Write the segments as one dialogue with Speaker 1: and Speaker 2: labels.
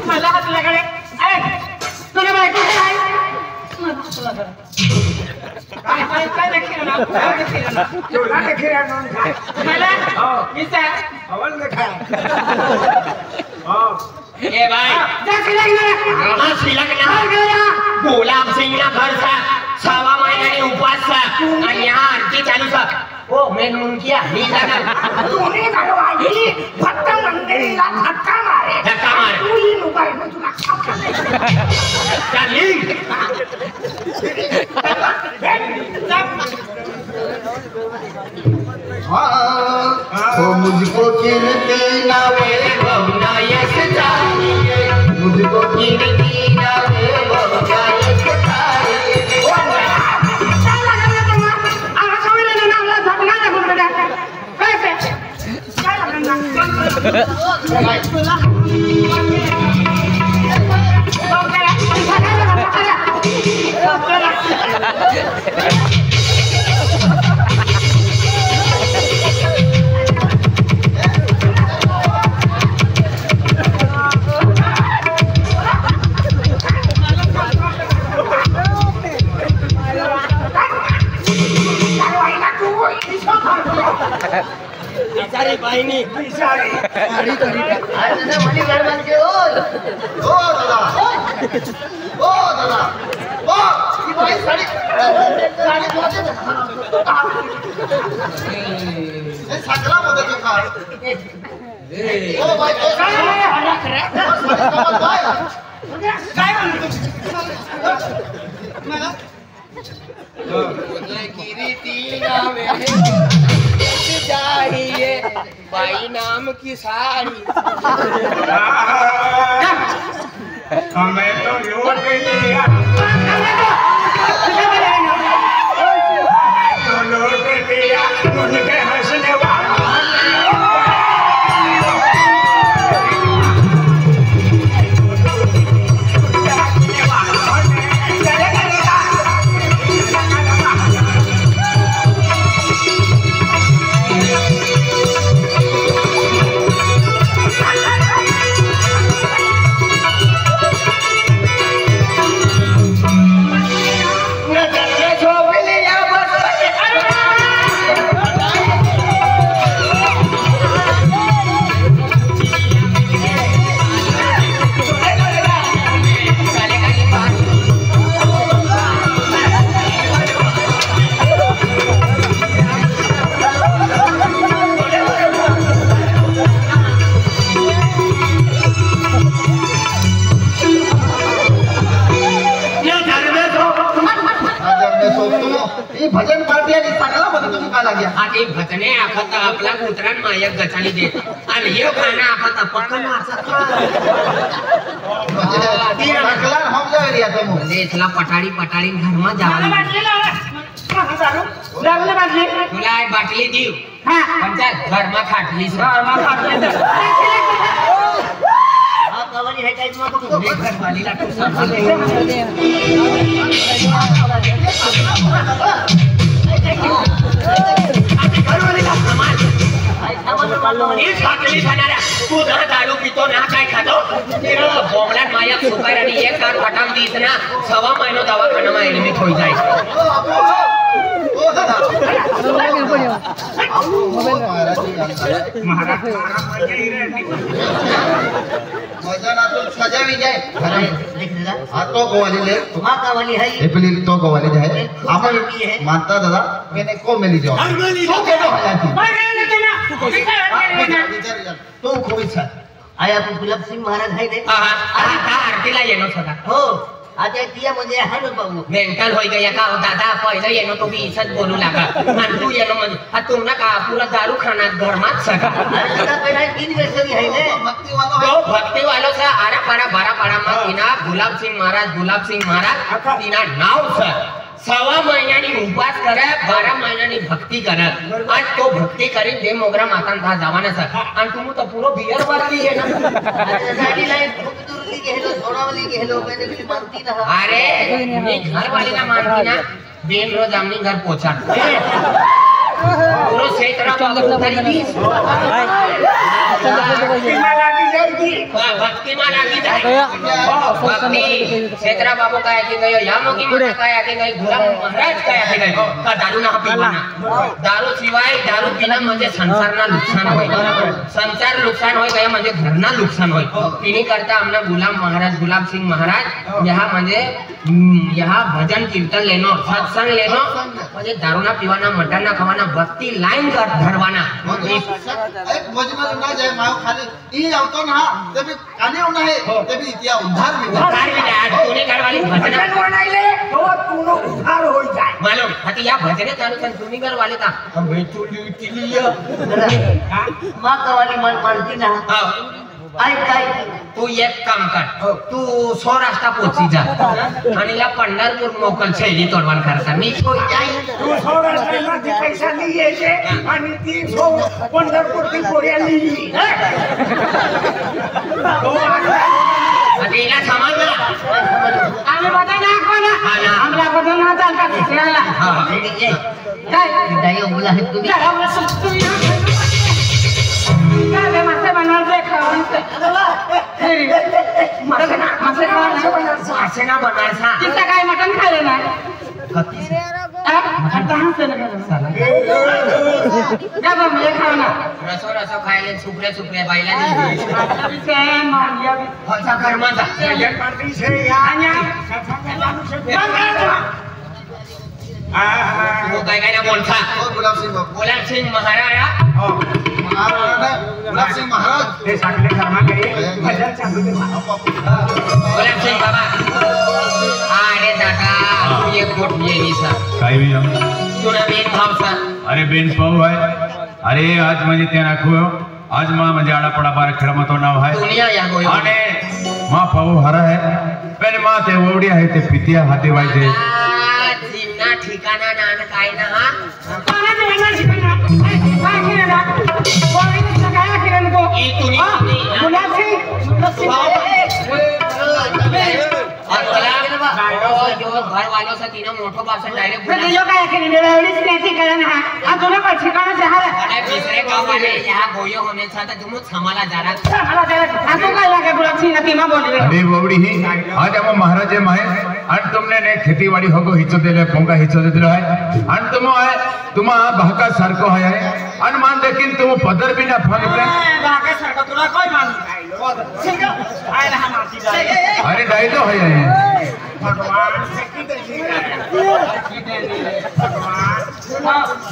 Speaker 1: मला हात लागाय तुला बायको काय काय देखील ना एवढा देखील मला विचार अवल देखा ए भाई गुलाब सिंह ना घर था 6 महीने उपवास था और यहाँ आरती चालू था ओ मैं उनकी हरी लगा तूने भगवानी भक्त मंदिरला धक्का मारे तू ही मोबाईल में तुला चली
Speaker 2: तो मुझको गिरती नावे बहुना यस चाहिए मुझको गिरती नावे बहुना यस चाहिए
Speaker 1: अरे भाई ने सारी गाड़ी करी
Speaker 2: आज ना मनी घर बन के ओ दादा ओ ये भाई साड़ी बहुत ये सकला बोलते तो का ओ भाई
Speaker 1: काय मला
Speaker 2: गिरती नावे चाहिए भाई नाम की साड़ी
Speaker 1: हमें तो लूट लिया तो लूट लिया उनके हंसने वाला
Speaker 2: भजन पार्टी आणि सगळा बघा तुम्ही काय लागल्या
Speaker 1: आधी भजने आखत आपला कुत्रान मायक गचाली दे आणि हे गाणं आखत पक्कन
Speaker 2: सगळा हम जाय रिया तुम
Speaker 1: देशला पटाडी पटाडी घरमा जावा तुला एक बाटली देऊ पण त्या घरमा खाटलीस कवाली है काय तुम्हाला बघू एक घरवालीला तू सांभाळे घरवालीला सांभाळ एक खाटली खाणारा तू ना दारू पितो ना काय खातो बोमल्यात माया सुपार आणि एक कार पटाम दीस ना 6 महिनो दवाखाना मा ऍडमिट होई जाय
Speaker 2: ओ दादा
Speaker 1: महाराज
Speaker 2: मजानातून सजावी जाय
Speaker 1: देख दादा
Speaker 2: हा तो गोवाली ले
Speaker 1: तुम्हा कावाली है
Speaker 2: हे पली तो गोवाली जाय आपण मानता दादा मैंने को मिली जाओ तो केलो हो जाती तो खूप इच्छा
Speaker 1: आय आपण गुलाब सिंह महाराज आहे ते आरतीला येणं होता हो आता तिया म्हणजे हा ना बाबू मेंटल होई गया का दादा पहिला येणं तो मी इच्छाच बोलू लागा आणि तू येणं म्हणजे हा तुमना का पुरा दारू खाना घरमाच सका दादा पहिला 3 वर्षाची आहे ने भक्ती वालो सा आरा पारा बारा पारा मा तिना गुलाब सिंह महाराज तिना नाव सर 6 महिन्यानी उपवास करा 12 महिन्यानी भक्ती करा आज तो भक्ती करीन दे मोगरा मातान था जवाना सर आणि तुम तो पूरा बियर वाली है ना गाडी लाइन दुरली गेलो सोनावली गेलो मैंने भी मानती ना अरे मी घर वाली ना मानती ना बेन रोज आमनी घर पहुंचा क्षेत्रा बाबू काय की गयो यामोगी माता काय की गयो गुलाम महाराज काय की गयो का दारू ना पीवाना दारू सिवाय दारू पीना म्हणजे संसारना नुकसान होय संसार नुकसान होय काय म्हणजे घरना नुकसान होय तिने करता आमना गुलाम महाराज गुलाम सिंह महाराज यहाँ म्हणजे यहाँ भजन कीर्तन लेनो सत्संग लेनो म्हणजे दारू ना पीवाना मटन ना खावाना भक्ति लाइन कर धरवाना
Speaker 2: एक भजन ना जाए मायो खाली ई आवतो ना तभी काने होना है तभी इतिया उद्धार में
Speaker 1: तूने घरवाली भजन
Speaker 3: बनाइले तो तूनो उद्धार हो जाए
Speaker 1: मालूम हती या भजन चालू कर तूने घरवाले का हम बेचुली टिलिया
Speaker 3: मां कवाली मन मानती ना आई काय
Speaker 1: तू एक काम कर तू सौराष्ट्र पोची जा आणि या पंढरपूर मोकल शैली तोडवान करता मी
Speaker 3: तू सौराष्ट्रामध्ये पैसा नाही यायचे आणि ती पंढरपूर ती पोऱ्या लिहिली
Speaker 1: तिला समजलं
Speaker 3: आम्ही बघा ना आम्हाला बघा ना चालता शिकला काय दाई उगला आहे तुम्ही काय मासे बनवायचे खावायचे
Speaker 1: मासे ना बनायचा
Speaker 3: तिथं काय मटण खायला ना
Speaker 1: रसो रसो खायला सुकड्या सुकड्या बायला कर्माचा काय काय ना बोलता गुलाब सिंह महाराज
Speaker 2: गुलाब सिंह महाराज
Speaker 3: ते सांगले कर्मा भजन सांगू
Speaker 1: गुलाब सिंह बाबा अरे दादा तू ये कोट ये निसा
Speaker 4: काय भी
Speaker 1: तुला बेन भाव सा
Speaker 4: अरे बेन पाऊ आहे अरे आज म्हणजे त्या नाखो आज मा म्हणजे आडा पडा बार खेळमतो नाव आहे
Speaker 1: दुनिया या गोयो
Speaker 4: आणि मा पाऊ हरा आहे पण मा ते ओवडी आहे ते पितिया हाती वायते
Speaker 1: जिन्ना ठिकाणा नान काय ना हा
Speaker 3: कोणाचं वेगळं ठिकाण काय केलं ना कोणी काय केलं नको
Speaker 1: ई तुम्ही
Speaker 3: गुलाब सिंह
Speaker 1: जो घर वालों से तीनों मोटो बासन डायरेक्ट
Speaker 3: तो जो काय केलं एवढीच नाही कारण हा आज तुला पण ठिकाण जहार
Speaker 1: अरे दूसरे गांव वाले यहाँ गोयो होने था तो तुम समाला जा रहा
Speaker 3: मला जरा आता काय लागे गुलाब सिंह ती मा बोलले
Speaker 4: अरे ओवडी ही आज आम महाराजे माहे आणि तुमने ने खेतीवाडी होगो हिचो दिले पोंगा हिचो दिलो आहे आणि तुम आहे तुम भाका सारखो आहे आणि मान देखील तुम पदर भी ना फागते
Speaker 3: बागा सारखं तुला काय मान ठीक आहे हा माती जाय
Speaker 4: अरे डायलो आहे
Speaker 3: भगवान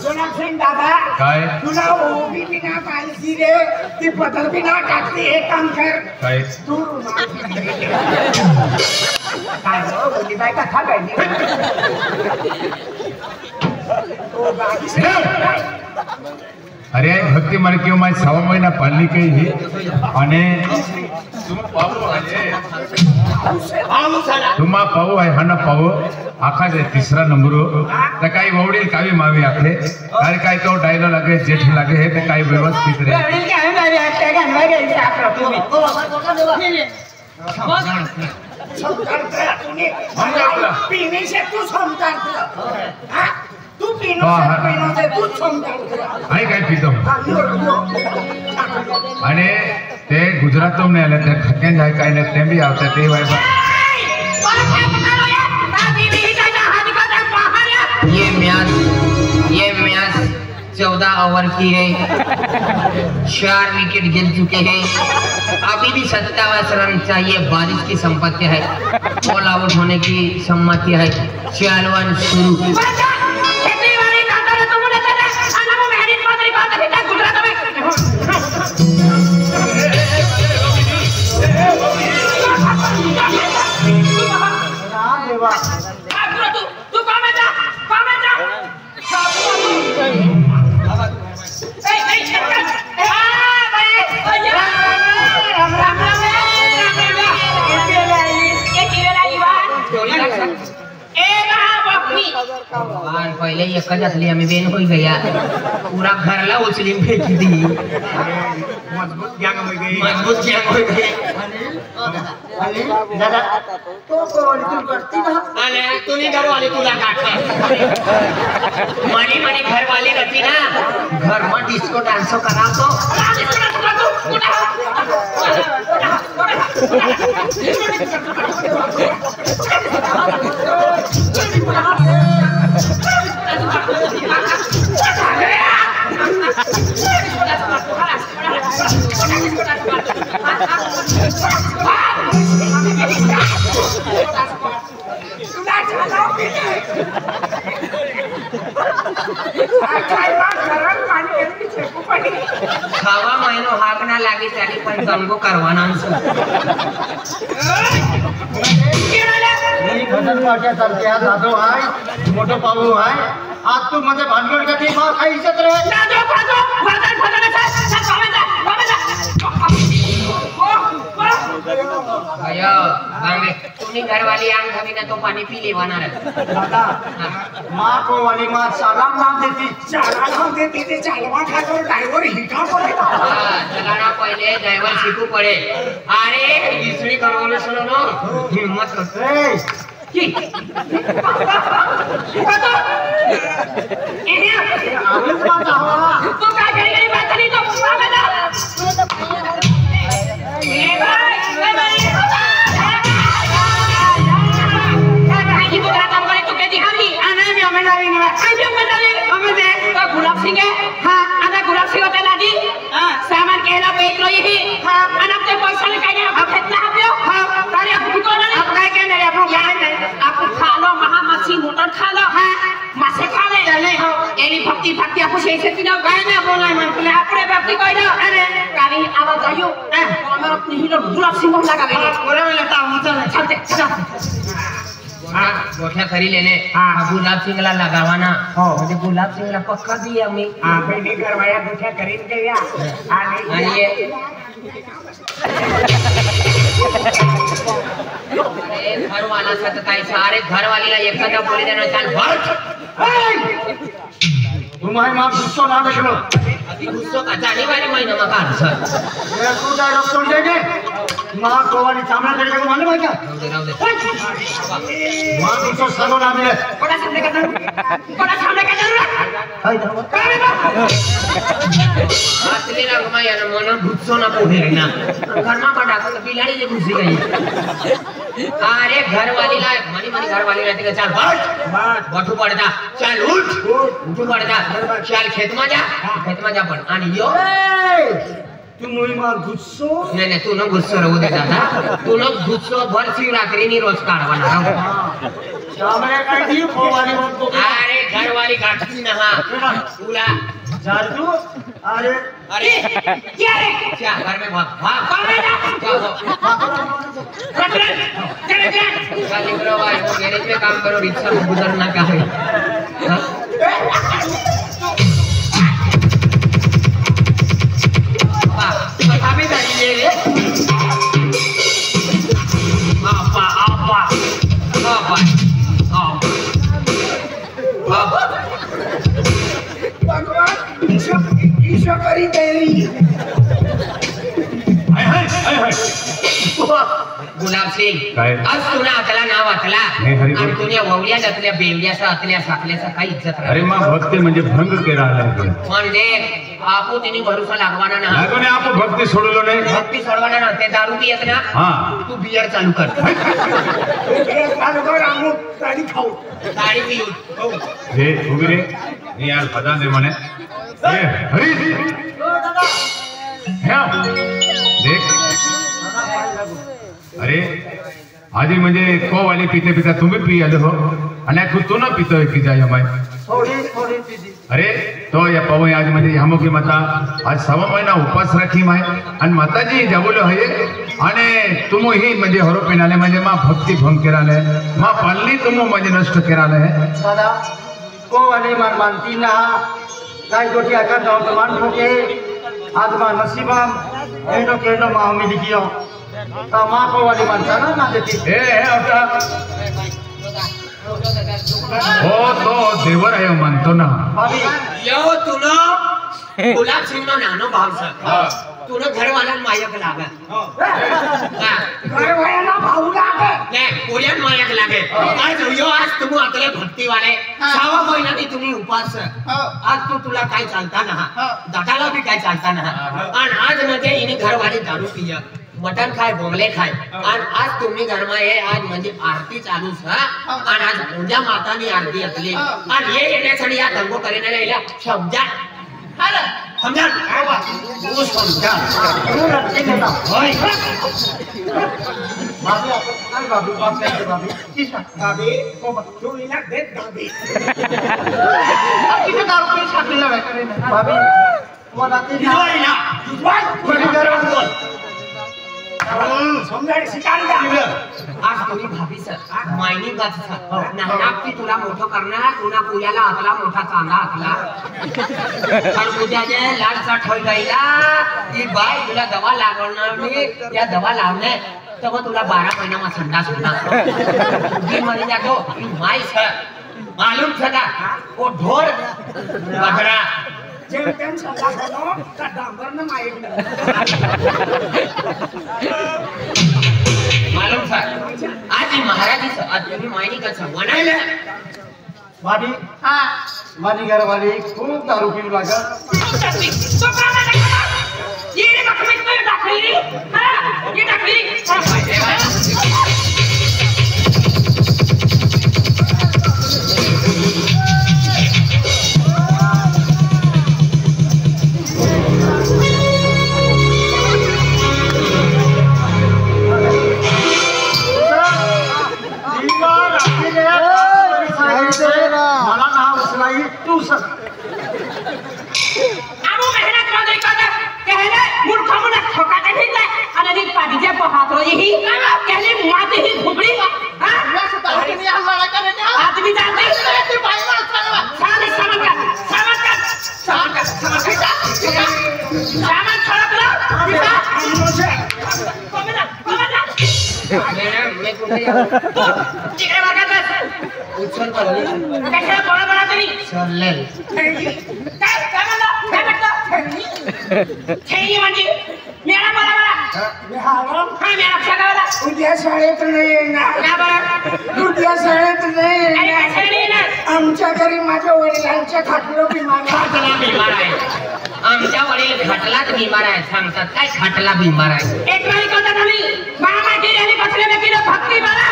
Speaker 3: गुलाब सिंह दादा
Speaker 4: काय
Speaker 3: तुला ओबी बिना पाहिजे रे ती पदर बिना टाकली एक काम कर
Speaker 4: काय
Speaker 3: तू काय हो बोली बाय कथा काढली ओ बाकी
Speaker 4: अरे भक्ती मारे क्यों मैं 6 महीना पालनी कही ही आणि तुम पाऊ आहे तुम्हा पाऊ आहे हा ना पाऊ आखा जे तिसरा नंबर तर काही वडील कावी मावी आखे अरे काय तो डायलॉग लागे जेठ लागे हे ते काही व्यवस्थित रे
Speaker 3: वडील काय मावी आखे गाणं गायचं आपलं तुम्ही ओ पीने से तू समझता तू पीनो से तू समझता
Speaker 4: आणि काय पितो आणि ते गुजरातों ने आले ते खकेन जाय काय ने ते भी आवते ते वाय
Speaker 1: ये मैच 14 ओवर की है 4 विकेट गिर चुके हैं अभी भी 27 रन चाहिए बारिश की संपत्ति है ऑल आउट होने की सम्मति है 4 शुरू पहले एक असली हमें बेन हो गया पूरा घर ला उछली फेंक दी
Speaker 3: मजबूत गैंग हो गई
Speaker 2: दादा तो कोणी तू करती ना
Speaker 1: अरे तूने घर वाले तुला काटते मनी घर वाले रहती ना घर में डिस्को डांसो करावतो खावा महिनो हाक ना लागे त्याने पण गंगो करवाना
Speaker 2: भजन पार्ट्यासारखे हा जाधव आहे मोठं पाहू आहे आज तू माझ्या भानगड का ते बा काही इज्जत रे
Speaker 1: अयो बांगे तुम्ही घरवाली आंग धवी ना तो पाणी पी लेवाना रे
Speaker 2: दादा माँ को वाली माँ सलाम नाम देती
Speaker 3: ते चालवा खातो ड्रायव्हर हिटा पडे
Speaker 1: चलाना पहिले ड्रायव्हर शिकू पडे अरे दुसरी करवले सुनो ना हिम्मत करते की
Speaker 2: आवाज मत आवा
Speaker 3: तो काय घरी बात नाही तो गुलाब सिंह हाँ आता गुलाब सिंह होता लादी सामान केला बेचलो ये हाँ अनब ते पैसा लेके गए अब कितना आप लोग हाँ तारे आप को ना आप काय के नहीं आप यार नहीं आप खा लो महा मच्छी मोटर खा लो हाँ मासे खा ले चले हो एली भक्ति भक्ति आपको सही से तीनों गाय ना बोला मन के आपने भक्ति कोई ना अरे काली आवाज आयो हमारा अपनी हीरो गुलाब सिंह लगा गए पूरा में लेता हूं चलते
Speaker 1: गोठ्या खरी लेने गुलाब सिंगला लगावाना म्हणजे गुलाब सिंगला पक्का दिया मी
Speaker 3: बहिणी करवाया गोठ्या करीन गया
Speaker 1: आणि ये अरे घरवाला सततायचा अरे घरवालीला एखादा बोली देणार चाल भट
Speaker 2: तुम्हारे माँ गुस्सा ना देखो
Speaker 1: अभी गुस्सा का जाने वाली महीना में काट सर
Speaker 2: ये तू डायलॉग सुन लेंगे माँ को वाली सामना करने को मालूम है क्या माँ गुस्सा सलो ना मिले
Speaker 3: बड़ा सामने का जरूरत
Speaker 2: हाय दावा
Speaker 1: असली रंगमा याना मन गुस्सा ना पोहे ना घर में पड़ा तो बिलाड़ी जे घुसी गई अरे घरवालीला मनी घरवाली रहती का चल बट बठू पड़ता चल उठ उठू पड़ता चल खेत में जा पण आणि यो
Speaker 2: तू मुई माँ गुस्सो
Speaker 1: नाही तू न गुस्सो रहू दे दादा तू न गुस्सो भर शिवरात्री नी रोज काढवाना
Speaker 2: शामरे काय दी को वाली मत को
Speaker 1: अरे घरवाली काटती ना हा तुला
Speaker 2: जादू अरे
Speaker 3: क्या रे
Speaker 1: क्या घर में भाग भाग चल निकलो भाई वो गैरेज में काम करो रिक्शा में गुजरना क्या है कभी नहीं ले रे apa
Speaker 3: ईशा करी गई
Speaker 1: गुलाब सिंग
Speaker 4: काय?
Speaker 1: आज तुला आतला नाव आतला
Speaker 4: नाही, हरी बोल.
Speaker 1: आणि तुझ्या ववड्या जातल्या बेवड्याचा आतल्या साकल्याचा काही इज्जत
Speaker 4: अरे माँ भक्ति म्हणजे भंग केला आहे
Speaker 1: म्हणजे आपू तिने भरोसा लागवाना ना
Speaker 4: लागोने आप भक्ति सोडलो नाही
Speaker 1: भक्ती सोडवाना ना ते दारू पियत ना
Speaker 4: हाँ
Speaker 1: तू बियर चालू कर
Speaker 3: गाडी खाऊ
Speaker 1: गाडी पिऊ
Speaker 4: हे उभी रे हे यार पदा दे म्हणे हे हरी ह्या देख अरे आजी म्हणजे को वाली पीते पीता तुम्ही पी आले हो आणि तू न पितोय की जाय माय
Speaker 2: थोड़ी थोड़ी दीदी
Speaker 4: अरे तो या पवई आज म्हणजे ह्यामो की माता आज 6 महिना उपास राखी माय आणि माताजी जावलो आहे आणि तुम ही म्हणजे हरो पिनाले म्हणजे मा भक्ती भंग केराले मा पालनी तुम म्हणजे नष्ट केराले
Speaker 2: दादा को वाली मान मानती ना काय गोटी आका जाओ तो मान ठोके आज मा नसीबा एनो केनो मा मी लिखियो ता मा को वाली मान जाना ना देती
Speaker 4: ए आता हो तो देवर आहे मानतो ना
Speaker 2: भाभी
Speaker 1: यो तुला गुलाब सिंग नो नानो भाव सर तुला घरवाला मायक लागे
Speaker 3: घरवाला भाऊ लागे
Speaker 1: नाही पुऱ्यात मायक लागे आज तुम्ही आपले भक्तीवाले 6 महिन्यात तुम्ही उपास आज तुला काय चालता ना दादाला बी काय चालता ना आणि आज म्हणजे हिने घरवाली दारू पिय मटन खाय बोंबले खाय आणि आज तुम्ही घरमा हे आज म्हणजे आरती चालूच आणि आज पूजा मातानी आरती असली आणि हे येण्यासाठी या दंगो करेला समजा समजा तू समजा होय
Speaker 2: भाभी आपण काय भाभी बात काय भाभी की भाभी
Speaker 3: तू इला देत भाभी
Speaker 2: किती दारू पिऊन छातीला वाटले ना भाभी मला ते
Speaker 1: होय ना
Speaker 2: कोणी करवलं
Speaker 3: समजायला शिकायला
Speaker 1: आज तुम्ही भाभी सर मायनी गाच सर नानापती तुला मोठं करणार तुला पुण्याला आतला मोठा कांदा आतला पण उद्याचे लाडचा ठोय गायला ती बाय तुला दवा लागवणार मी त्या दवा लावणे तर तुला 12 महिना संडास होणार जी मध्ये जातो माय सर मालूम सदा वो ढोर बकरा
Speaker 3: जेवण सगळं का डांबरनं मायक
Speaker 1: मालूम सर आज महाराजी आज तुम्ही मायनी कसं म्हणायला
Speaker 2: भाभी माझी घरवाली खूप दारू पिऊ लागत
Speaker 3: तो कामाला ये रे बकरी तो टाकली ये टाकली
Speaker 2: मला नाव उचलाई तू सर
Speaker 3: आमो मेहनत मध्ये करता कहले मूर्ख मुना ठोका दे हिला आणि नी पाडीचे पहातो ही कहले माते ही घुबडी हां
Speaker 2: तुम्ही हल्ला करे
Speaker 3: आदमी जाते ते बाईला साले सामान छडकला
Speaker 1: मैं तिकडे बघा उचल पडली
Speaker 3: कशा बळा तरी
Speaker 1: चालेल
Speaker 3: काय म्हटलं थेई म्हणजे मेरा बळा मेरा सगळा
Speaker 5: उद्या शाळेत नाही येणार
Speaker 3: ना बळा
Speaker 5: उद्या शाळेत नाही येणार आमच्या घरी माझ्या वडिलांच्या खाटलो
Speaker 1: बिमार आहे आमच्या वडील खटलाच बिमार आहे सांगतात काय खटला बिमार आहे
Speaker 3: एक नाही करता तुम्ही मामा गेले बसले में किलो भक्ति बना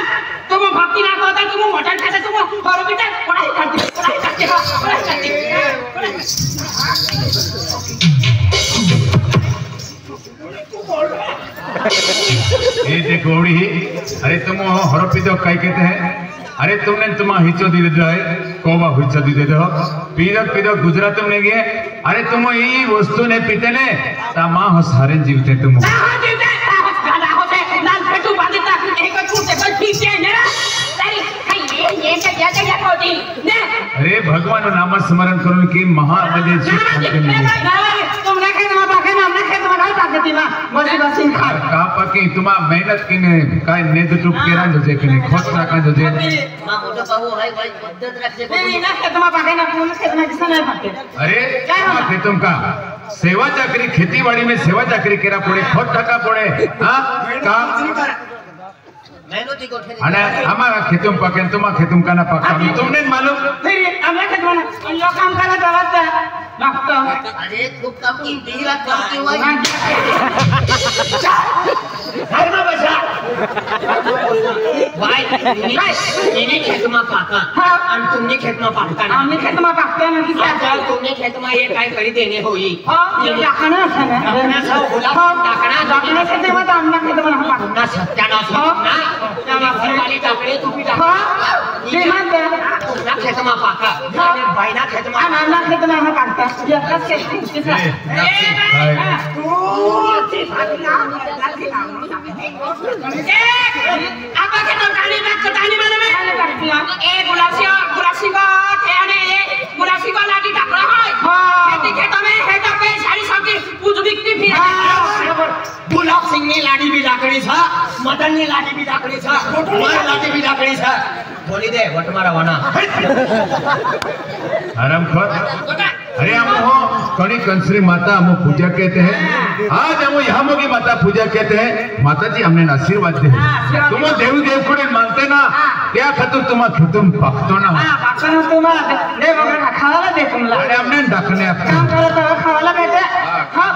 Speaker 3: तुम भक्ति ना करता तुम मटन खाता तुम और बेटा पढ़ाई करते
Speaker 4: ये देखो अरे तुम हरपिदो काय कहते हैं अरे तुमने तुम हिचो दी दे है कोबा हिचो दी दे हो पीदो पीदो गुजरात तुमने गए अरे तुम ये वस्तु ने पीते ने ता मां हो सारे जीवते तुम
Speaker 3: गाना होते लाल पेटू बांधता एक कुत्ते को ठीक है ना अरे ये क्या होती ने
Speaker 4: अरे भगवान नाम स्मरण करून की महा म्हणजे
Speaker 3: तुम रखे ना बाके ना रखे तो ना ताकती ना बड़ी बसी खा
Speaker 4: का पकी तुमा मेहनत किने काय नेद टूप केरा जोजे किने खोट टाका जोजे
Speaker 1: मां मोठो बाबू है भाई पद्धत रखते
Speaker 3: नहीं ना खेत में बाके ना पूर्ण खेत में किसने नहीं पाते
Speaker 4: अरे ते तुमका सेवा चाकरी खेतीवाड़ी में सेवा चाकरी केरा पड़े खोट टाका पड़े हां का
Speaker 1: मेहनती कोठे
Speaker 4: अने हमारा खेतुम पके तुमा खेतुम का ना पका तुमने मालूम
Speaker 3: फिर हमने खेत में लोग काम करा जरूरत है लगता
Speaker 1: अरे खूप काम की 2 लाख काम की हुआ
Speaker 3: घर में बसा
Speaker 1: भाई इन्हीं खेत में पाका आणि तुमने खेत में पाकता ना
Speaker 3: हमने खेत में पाकते हैं कि क्या
Speaker 1: आता तुमने खेत में ये काय करी देणे होई
Speaker 3: ये टाकना है ना
Speaker 1: टाकना सब गुलाब
Speaker 3: टाकना से ते मत हमने खेत में हम पाकते
Speaker 1: पुन्हा सत्यानाश ना त्या वाली टाकले तुम्ही टाका
Speaker 3: ये मत
Speaker 1: पुन्हा खेत में पाका आणि बायना खेत में
Speaker 3: हमने खेत में हम पाकता ये कस के apa kita kali nak ketani mana me? gulasi ko theane gulasi ko lagi tak rahoy. Kheti kheta me heta pe sari sabji kuch bikti phir.
Speaker 1: Gulab Singh ने लाडी भी डाकड़ी था मदन ने लाडी भी डाकड़ी था मार लाडी भी डाकड़ी था बोली दे वटमारा वाना
Speaker 4: आराम कर अरे हम हो कणी कंसरी माता हम पूजा कहते हैं आज हम यहाँ मोगी माता पूजा कहते हैं माता जी हमने आशीर्वाद दे तुम देव देव को मानते ना क्या खतु तुम तुम भक्तो ना अरे हमने ढकने
Speaker 3: काम करो तो खावाला बेटे हाँ